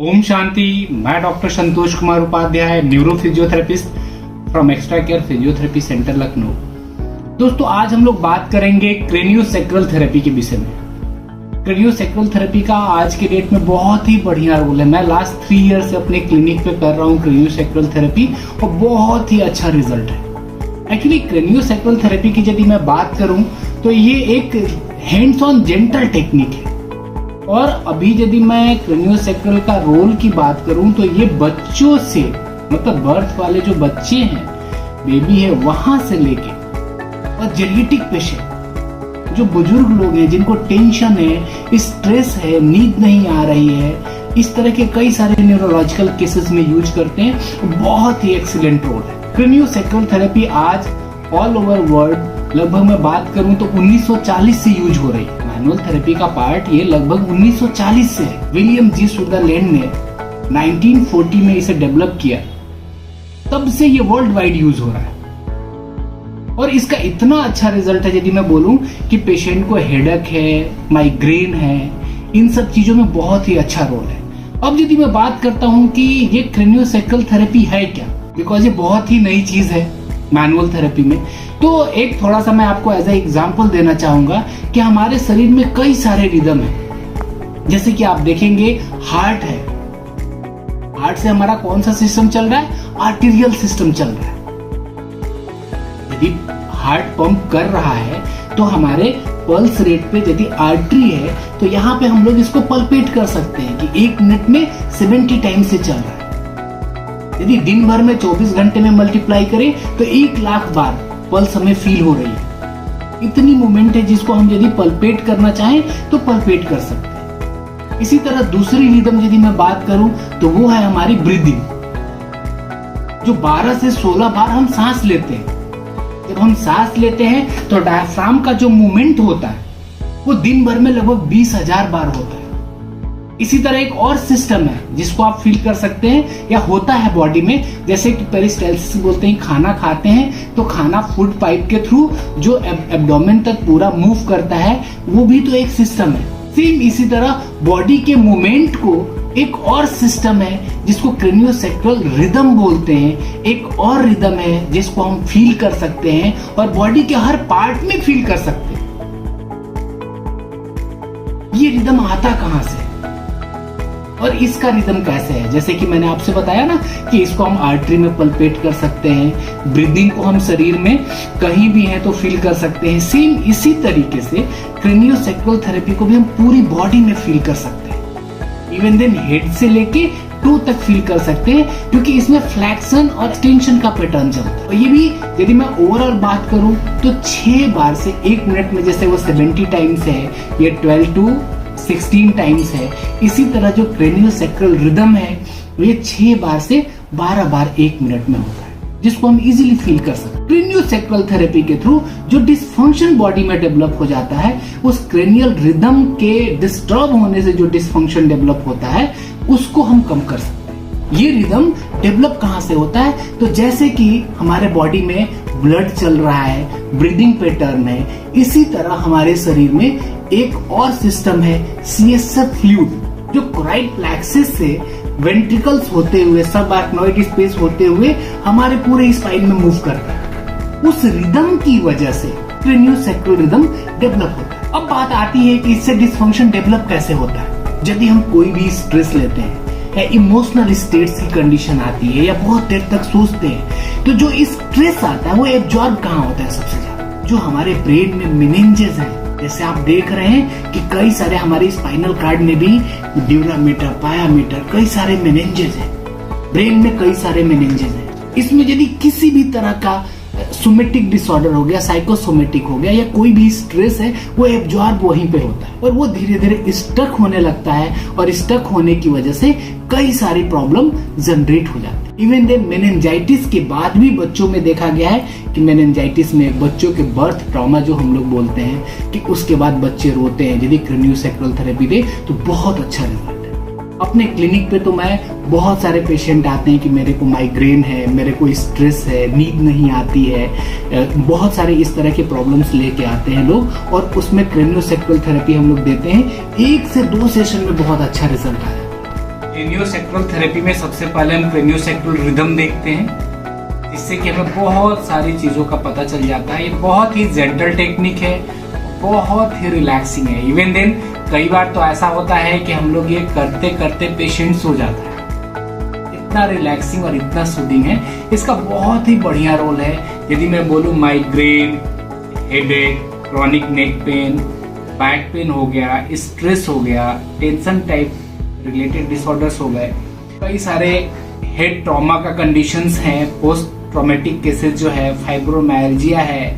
ओम शांति। मैं doctor Santosh Kumar Upadhyay, neuro physiotherapist from extra care physiotherapy centre Lucknow. दोस्तों, आज हम लोग बात करेंगे क्रेनियोसैक्रल थेरेपी के विषय में। क्रेनियोसैक्रल थेरेपी का आज के डेट में बहुत ही बढ़िया रोल है। मैं लास्ट 3 ईयर से अपने क्लिनिक पे कर रहा हूँ क्रेनियोसैक्रल थेरेपी और बहुत ही अच्छा रिजल्ट है। एक्चुअली क्रेनियोसैक्रल थेरेपी की यदि मैं बात करूं तो ये एक हैंड्स ऑन जेंटल टेक्निक है। और अभी यदि मैं क्रेनियोसैक्रल का रोल की बात करूं तो ये बच्चों से, मतलब बर्थ वाले जो बच्चे हैं, बेबी है, वहां से लेके और जेनेटिक पेशेंट, जो बुजुर्ग लोग हैं जिनको टेंशन है, स्ट्रेस है, नींद नहीं आ रही है, इस तरह के कई सारे न्यूरोलॉजिकल केसेस में यूज करते हैं। बहुत ही एक्सीलेंट रोल है। क्रेनियोसैक्रल थेरेपी आज ऑल ओवर वर्ल्ड लगभग मैं बात करूं तो 1940 से यूज हो रही है। मैनुअल थेरेपी का पार्ट ये लगभग 1940 से है। विलियम जी सुदरलैंड ने 1940 में इसे डेवलप किया, तब से ये वर्ल्ड वाइड यूज हो रहा है। और इसका इतना अच्छा रिजल्ट है, यदि मैं बोलूं कि पेशेंट को हेडेक है, माइग्रेन है, इन सब चीजों में बहुत ही अच्छा रोल है। अब यदि मैं बात करता हूं कि ये क्रेनियोसैक्रल थेरेपी है क्या, बिकॉज ये बहुत ही नई चीज है मैनुअल थेरेपी में, तो एक थोड़ा सा मैं आपको एज ए एग्जांपल देना चाहूंगा कि हमारे शरीर में कई सारे रिदम है। जैसे कि आप देखेंगे हार्ट है, हार्ट से हमारा कौन सा सिस्टम चल रहा है? आर्टेरियल सिस्टम चल रहा है। यदि हार्ट पंप कर रहा है तो हमारे पल्स रेट पे यदि आर्टरी है तो यहाँ पे हम लोग इसको पल्पेट कर सकते हैं कि 1 मिनट में 70 टाइम से चल रहा है। यदि दिन भर में 24 घंटे में मल्टीप्लाई करें तो 1 लाख बार पल्स हमें फील हो रही है। इतनी मूवमेंट है जिसको हम यदि पल्पेट करना चाहें तो पल्पेट कर सकते हैं। इसी तरह दूसरी रिदम यदि मैं बात करूं तो वो है हमारी ब्रीदिंग, जो 12 से 16 बार हम सांस लेते हैं। जब हम सांस लेते हैं तो डायफ्राम का जो मूवमेंट होता है वो दिन भर में लगभग 20,000 बार होता है। इसी तरह एक और सिस्टम है जिसको आप फील कर सकते हैं या होता है बॉडी में, जैसे कि पेरिस्टाल्सिस बोलते हैं। खाना खाते हैं तो खाना फूड पाइप के थ्रू जो एब्डोमेन तक पूरा मूव करता है, वो भी तो एक सिस्टम है। सेम इसी तरह बॉडी के मूवमेंट को एक और सिस्टम है जिसको क्रेनियोसैक्रल रिदम बोलते हैं। एक और रिदम है जिसको हम फील कर सकते हैं और बॉडी के हर पार्ट में फील कर सकते हैं। ये रिदम आता कहां से और इसका रिदम कैसे है? जैसे कि मैंने आपसे बताया ना कि इसको हम आर्टरी में पल्पेट कर सकते हैं, ब्रीदिंग को हम शरीर में कहीं भी है तो फील कर सकते हैं। सेम इसी तरीके से क्रेनियोसैक्रल थेरेपी को भी हम पूरी बॉडी में फील कर सकते हैं। इवन देन हेड से लेके टो तक फील कर सकते हैं, क्योंकि इसमें फ्लैक्शन और एक्सटेंशन का पैटर्न चलता है। और ये भी यदि मैं ओवरऑल बात करूं तो 6 बार से 1 मिनट में, जैसे वो 70 टाइम्स है, ये 12 to 16 टाइम्स है। इसी तरह जो क्रेनियोसैक्रल रिदम है ये 6 बार से 12 बार 1 मिनट में होता है, जिसको हम इजीली फील कर सकते हैं। क्रेनियोसैक्रल थेरेपी के थ्रू जो डिसफंक्शन बॉडी में डेवलप हो जाता है, उस क्रेनियल रिदम के डिस्टर्ब होने से जो डिसफंक्शन डेवलप होता है, उसको हम कम कर सकते हैं। ये रिदम डेवलप कहां से होता है? तो जैसे कि हमारे बॉडी में ब्लड चल रहा है, ब्रीदिंग पैटर्न है, इसी तरह हमारे शरीर में एक और सिस्टम है CSF फ्लूइड, जो कोराइड प्लेक्सस से वेंट्रिकल्स होते हुए, सब आर्कनॉइड स्पेस होते हुए हमारे पूरे स्पाइन में मूव करता है। उस रिदम की वजह से क्रेनियोसैक्रल रिदम डेवलप होता है। अब बात आती है कि इससे डिसफंक्शन डेवलप कैसे होता है। यदि हम कोई भी स्ट्रेस लेते हैं या इमोशनल स्टेट्स की कंडीशन आती है या बहुत देर तक सोचते हैं, तो जो स्ट्रेस आता है वो एब्जॉर्ब कहाँ होता है? सबसे ज्यादा जो हमारे ब्रेन में मेनिंजेस है। जैसे आप देख रहे हैं कि कई सारे हमारे स्पाइनल कार्ड में भी ड्यूरामीटर, पायामीटर, कई सारे मेनिंजेस है। ब्रेन में कई सारे मेनिंजेस है। इसमें यदि किसी भी तरह का सोमेटिक डिसऑर्डर हो गया, साइकोसोमेटिक हो गया, या कोई भी स्ट्रेस है, वो एब्जॉर्ब वहीं पे होता है और वो धीरे धीरे स्टक होने लगता है। और स्टक होने की वजह से कई सारी प्रॉब्लम जनरेट हो जाती है। इवन देन मेनिंजाइटिस के बाद भी बच्चों में देखा गया है कि मेनिंजाइटिस में बच्चों के बर्थ ट्रॉमा जो हम लोग बोलते हैं, कि उसके बाद बच्चे रोते हैं। यदि क्रेनियोसैक्रल थेरेपी दे तो बहुत अच्छा रिजल्ट है। अपने क्लिनिक पे तो मैं बहुत सारे पेशेंट आते हैं कि मेरे को माइग्रेन है, मेरे को स्ट्रेस है, नींद नहीं आती है, बहुत सारे इस तरह के प्रॉब्लम्स लेके आते हैं लोग, और उसमें क्रेनियोसैक्रल थेरेपी हम लोग देते हैं। 1 से 2 सेशन में बहुत अच्छा रिजल्ट आया। क्रेनियोसेक्टल थेरेपी में सबसे पहले हम क्रेनियोसेक्टल रिदम देखते हैं, जिससे कि हमें बहुत सारी चीज़ों का पता चल जाता है। ये बहुत ही जेंटल टेक्निक है, बहुत ही रिलैक्सिंग है। इवन देन कई बार तो ऐसा होता है कि हम लोग ये करते करते पेशेंट सो जाता है। इतना रिलैक्सिंग और इतना सूदिंग है, इसका बहुत ही बढ़िया रोल है। यदि मैं बोलूँ migraine, headache, chronic neck pain, back pain हो गया, स्ट्रेस हो गया, टेंशन टाइप रिलेटेड डिसऑर्डर्स हो गए, कई सारे हेड ट्रॉमा का कंडीशंस हैं, पोस्ट ट्रॉमेटिक केसेस जो है, फाइब्रोमाइल्जिया है,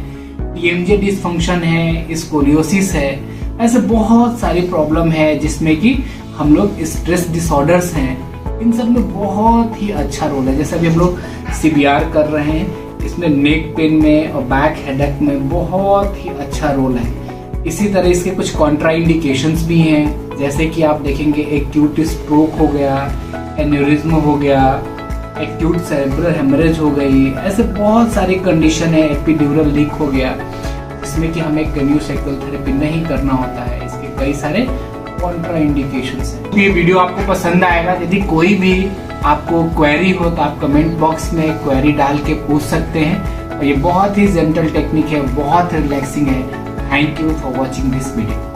टीएमजे डिसफंक्शन है, स्कोलियोसिस है, ऐसे बहुत सारी प्रॉब्लम है जिसमें कि हम लोग स्ट्रेस डिसऑर्डर्स हैं, इन सब में बहुत ही अच्छा रोल है। जैसे अभी हम लोग सीबीआर कर रहे हैं, इसमें नेक पेन में और बैक हेडेक में बहुत ही अच्छा रोल है। इसी तरह इसके कुछ कॉन्ट्रा इंडिकेशंस भी हैं, जैसे कि आप देखेंगे एक्यूट स्ट्रोक हो गया, एन्यूरिज्म हो गया, एक्यूट सेरेब्रल हेमरेज हो गई, ऐसे बहुत सारी कंडीशन है, एपिड्यूरल लीक हो गया, जिसमें कि हमें क्रेनियोसेक्टल थेरेपी नहीं करना होता है। इसके कई सारे कॉन्ट्रा इंडिकेशंस हैं। ये वीडियो आपको पसंद आएगा। यदि कोई भी आपको क्वेरी हो तो आप कमेंट बॉक्स में क्वेरी डाल के पूछ सकते हैं। और ये बहुत ही जेंटल टेक्निक है, बहुत रिलैक्सिंग है। Thank you for watching this video.